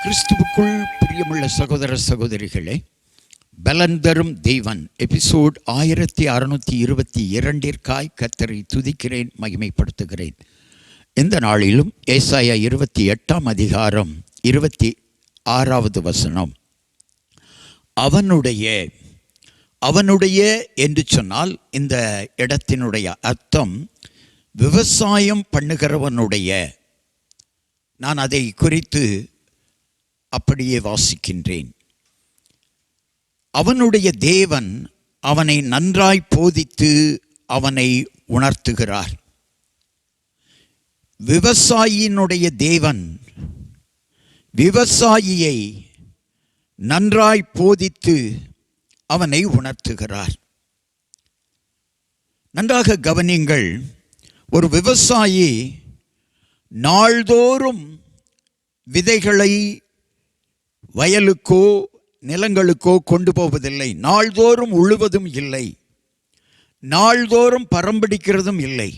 கிறிஸ்துவுக்குள் பிரியமுள்ள சகோதர சகோதரிகளே, பலன் தரும் தெய்வன் எபிசோட் 1622 கர்த்தரை துதிக்கிறேன், மகிமைப்படுத்துகிறேன். இந்த நாளிலும் ஏசாயா 28 அதிகாரம் 26வது வசனம். அவனுடைய என்று சொன்னால் இந்த இடத்தினுடைய அர்த்தம் விவசாயம் பண்ணுகிறவனுடைய. நான் அதை குறித்து அப்படியே வாசிக்கின்றேன். அவனுடைய தேவன் அவனை நன்றாய் போதித்து அவனை உணர்த்துகிறார். விவசாயியினுடைய தேவன் விவசாயியை நன்றாய் போதித்து அவனை உணர்த்துகிறார். நன்றாக கவனியுங்கள். ஒரு விவசாயி நாள்தோறும் விதைகளை வயலுக்கோ நிலங்களுக்கோ கொண்டு போவதில்லை. நாள்தோறும் உழுவதும் இல்லை, நாள்தோறும் பரம்பிடிக்கிறதும் இல்லை.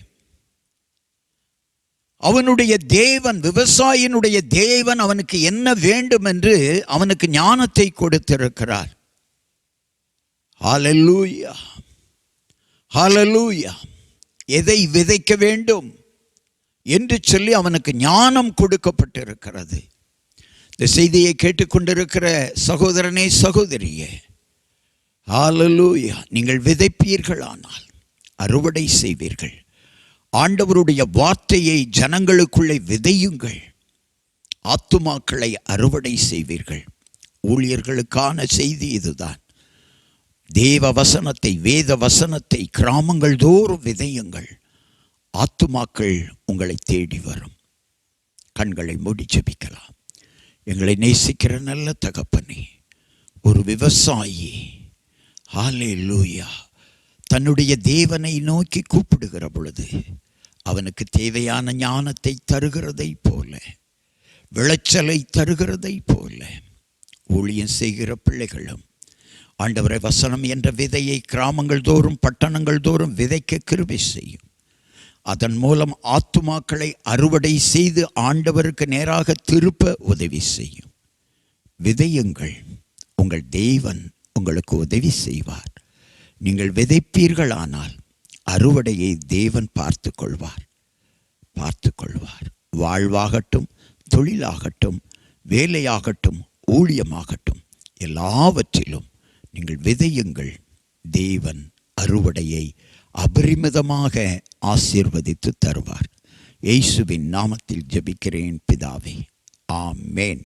அவனுடைய தேவன், விவசாயினுடைய தேவன் அவனுக்கு என்ன வேண்டும் என்று அவனுக்கு ஞானத்தை கொடுத்திருக்கிறார். ஹல்லேலூயா, ஹல்லேலூயா. எதை விதைக்க வேண்டும் என்று சொல்லி அவனுக்கு ஞானம் கொடுக்கப்பட்டிருக்கிறது. இந்த செய்தியை கேட்டுக்கொண்டிருக்கிற சகோதரனே, சகோதரியே, ஹல்லேலூயா. நீங்கள் விதைப்பீர்களானால் அறுவடை செய்வீர்கள். ஆண்டவருடைய வார்த்தையை ஜனங்களுக்குள்ளே விதையுங்கள், ஆத்துமாக்களை அறுவடை செய்வீர்கள். ஊழியர்களுக்கான செய்தி இதுதான். தேவ வசனத்தை, வேத வசனத்தை கிராமங்கள் தோறும் விதையுங்கள். ஆத்துமாக்கள் உங்களை தேடி வரும். கண்களை மூடி ஜெபிக்கலாம். எங்களை நேசிக்கிற நல்ல தகப்பனே, ஒரு விவசாயி ஹல்லேலூயா தன்னுடைய தேவனை நோக்கி கூப்பிடுகிற பொழுது அவனுக்கு தேவையான ஞானத்தை தருகிறதை போல, விளைச்சலை தருகிறதை போல ஊழியம் செய்கிற பிள்ளைகளும் ஆண்டவரை வசனம் என்ற விதையை கிராமங்கள் தோறும் பட்டணங்கள் தோறும் விதைக்க கிருபை செய்யும். அதன் மூலம் ஆத்துமாக்களை அறுவடை செய்து ஆண்டவருக்கு நேராக திருப்ப உதவி செய்யும். விதையுங்கள், உங்கள் தேவன் உங்களுக்கு உதவி செய்வார். நீங்கள் விதைப்பீர்களானால் அறுவடையை தேவன் பார்த்து கொள்வார். வாழ்வாகட்டும், தொழிலாகட்டும், வேலையாகட்டும், ஊழியமாகட்டும், எல்லாவற்றிலும் நீங்கள் விதையுங்கள். தேவன் அறுவடையை அபரிமிதமாக ஆசீர்வதித்து தருவார். இயேசுவின் நாமத்தில் ஜெபிக்கிறேன் பிதாவே, ஆமென்.